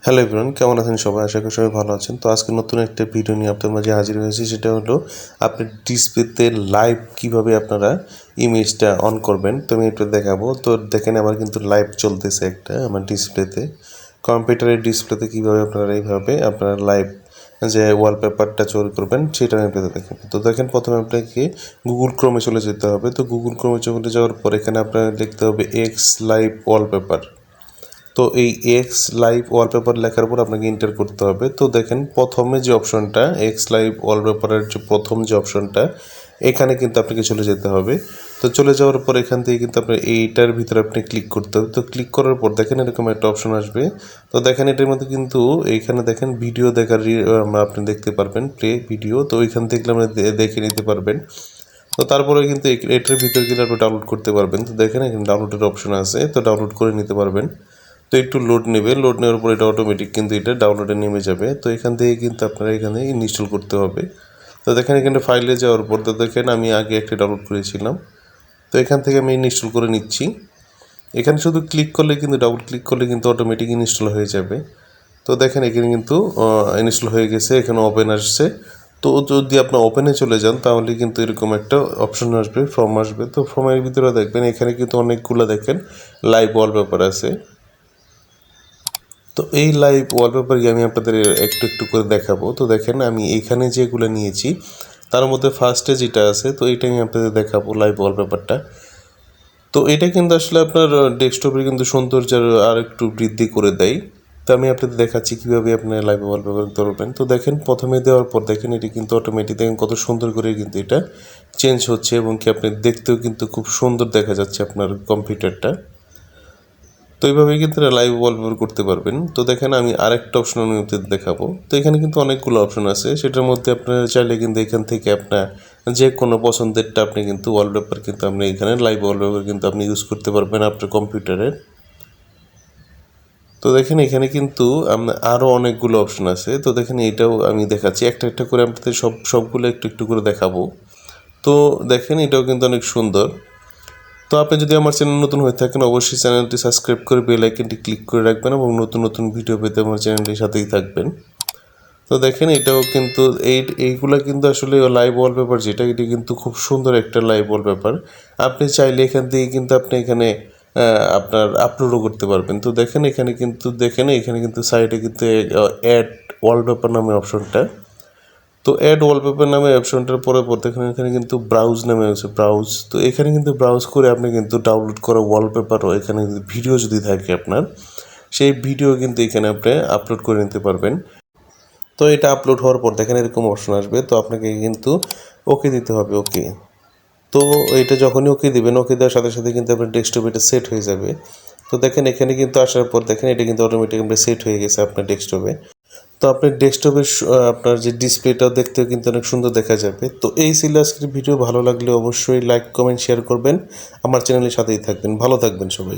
Hello everyone, কেমন আছেন সবাই? আশা করি সবাই ভালো আছেন। তো আজকে নতুন একটা ভিডিও নিয়ে আপনাদের মাঝে হাজির হয়েছি। সেটা হলো আপনি ডিসপ্লেতে লাইভ কীভাবে আপনারা ইমেজটা অন করবেন। তো আমি একটু দেখাবো। তো দেখেন আমার কিন্তু লাইভ চলতেছে একটা আমার ডিসপ্লেতে, কম্পিউটারের ডিসপ্লেতে কীভাবে আপনারা এইভাবে আপনারা লাইভ যে ওয়ালপেপারটা তৈরি করবেন সেটা আমি আপনাদের দেখাবো। তো দেখেন প্রথমে আপনাকে গুগল ক্রোমে চলে যেতে হবে। তো গুগল ক্রোমে চলে যাওয়ার পর এখানে আপনার লিখতে হবে এক্স লাইভ ওয়ালপেপার। তো এই এক্স লাইভ ওয়ালপেপার লেখার পর আপনাকে এন্টার করতে হবে। তো দেখেন প্রথমে যে অপশনটা এক্স লাইভ ওয়ালপেপারের যে প্রথম যে অপশনটা, এখানে কিন্তু আপনাকে চলে যেতে হবে। তো চলে যাওয়ার পর এখান থেকে কিন্তু আপনার এইটার ভিতরে আপনি ক্লিক করতে হবে। তো ক্লিক করার পর দেখেন এরকম একটা অপশন আসবে। তো দেখেন এটার মধ্যে কিন্তু এইখানে দেখেন ভিডিও দেখার আপনি দেখতে পারবেন, প্লে ভিডিও। তো ওইখান থেকে আপনি দেখে নিতে পারবেন। তো তারপরে কিন্তু এটার ভিতরে কিন্তু আপনি ডাউনলোড করতে পারবেন। তো দেখেন এখানে ডাউনলোডের অপশন আছে, তো ডাউনলোড করে নিতে পারবেন। তো একটু লোড নেবে, লোড নেওয়ার পর এটা অটোমেটিক কিন্তু এটা ডাউনলোডে নেমে যাবে। তো এখান থেকে কিন্তু আপনারা এখানে ইনস্টল করতে হবে। তো দেখেন এখানে ফাইলে যাওয়ার পর তো দেখেন আমি আগে একটা ডাউনলোড করেছিলাম। তো এখান থেকে আমি ইনস্টল করে নিচ্ছি। এখানে শুধু ক্লিক করলে কিন্তু ডাবল ক্লিক করলে কিন্তু অটোমেটিক ইনস্টল হয়ে যাবে। তো দেখেন এখানে কিন্তু ইনস্টল হয়ে গেছে, এখানে ওপেন আসছে। তো যদি আপনি ওপেনে চলে যান তাহলে কিন্তু এরকম একটা অপশন আসবে, ফর্ম আসবে। তো ফর্মের ভিতরে দেখবেন এখানে কিন্তু অনেকগুলো দেখেন লাইভ ওয়ালপেপার আছে। তো এই লাইভ ওয়ালপেপারকে আমি আপনাদের একটু একটু করে দেখাবো। তো দেখেন আমি এইখানে যেগুলো নিয়েছি তার মধ্যে ফার্স্টে যেটা আছে, তো এইটা আমি আপনাদের দেখাবো লাইভ ওয়ালপেপারটা। তো এটা কিন্তু আসলে আপনার ডেস্কটপের কিন্তু সৌন্দর্য আর একটু বৃদ্ধি করে দেয়। তো আমি আপনাদের দেখাচ্ছি কীভাবে আপনার লাইভ ওয়ালপেপার করবেন। তো দেখেন প্রথমে দেওয়ার পর দেখেন এটি কিন্তু অটোমেটিক দেখেন কত সুন্দর করে কিন্তু এটা চেঞ্জ হচ্ছে, এবং কি আপনি দেখতেও কিন্তু খুব সুন্দর দেখা যাচ্ছে আপনার কম্পিউটারটা। তো এইভাবেই কিন্তু লাইভ ওয়ালপেপার করতে পারবেন। তো দেখেন আমি আরেকটা অপশন আমি দেখাবো। তো এখানে কিন্তু অনেকগুলো অপশন আছে, সেটার মধ্যে আপনারা চাইলে কিন্তু এখান থেকে আপনার যে কোনো পছন্দেরটা আপনি কিন্তু ওয়ালপেপার কিন্তু আপনি এখানে লাইভ ওয়ালপেপার কিন্তু আপনি ইউজ করতে পারবেন আপনার কম্পিউটারে। তো দেখেন এখানে কিন্তু আরও অনেকগুলো অপশন আছে। তো দেখেন এটাও আমি দেখাচ্ছি একটা একটা করে আপনাদের সবগুলো একটু একটু করে দেখাবো। তো দেখেন এটাও কিন্তু অনেক সুন্দর। তো আপনি যদি আমার চ্যানেল নতুন হয়ে থাকেন অবশ্যই চ্যানেলটি সাবস্ক্রাইব করে বেল আইকনটি ক্লিক করে রাখবেন, এবং নতুন নতুন ভিডিও পেতে আমার চ্যানেলটির সাথেই থাকবেন। তো দেখেন এটাও কিন্তু এইগুলো কিন্তু আসলে লাইভ ওয়ালপেপার যেটা, এটা কিন্তু খুব সুন্দর একটা লাইভ ওয়ালপেপার। আপনি চাইলে এখান থেকে কিন্তু আপনি এখানে আপনার আপলোডও করতে পারবেন। তো দেখেন এখানে কিন্তু এখানে কিন্তু সাইডে কিন্তু অ্যাড ওয়ালপেপার নামে অপশনটা। তো অ্যাড ওয়ালপেপার নামে অপশনটার পরে দেখেন এখানে কিন্তু ব্রাউজ নামে আছে, ব্রাউজ। তো এখানে কিন্তু ব্রাউজ করে আপনি কিন্তু ডাউনলোড করা ওয়ালপেপারও এখানে ভিডিও যদি থাকে আপনার, সেই ভিডিও কিন্তু এখানে আপনি আপলোড করে নিতে পারবেন। তো এটা আপলোড হওয়ার পর দেখেন এরকম অপশন আসবে। তো আপনাকে কিন্তু ওকে দিতে হবে, ওকে। তো এটা যখনই ওকে দিবেন, ওকে দেওয়ার সাথে সাথে কিন্তু আপনার ডেস্কটপে এটা সেট হয়ে যাবে। তো দেখেন এখানে কিন্তু আসার পর দেখেন এটা কিন্তু অটোমেটিক সেট হয়ে গেছে আপনার ডেস্কটপে। তো আপনার ডেস্কটপের আপনার যে ডিসপ্লেটাও দেখতেও কিন্তু অনেক সুন্দর দেখা যাবে। তো এই ছিল আজকের ভিডিও। ভালো লাগলে অবশ্যই লাইক কমেন্ট শেয়ার করবেন, আমার চ্যানেলের সাথেই থাকবেন। ভালো থাকবেন সবাই।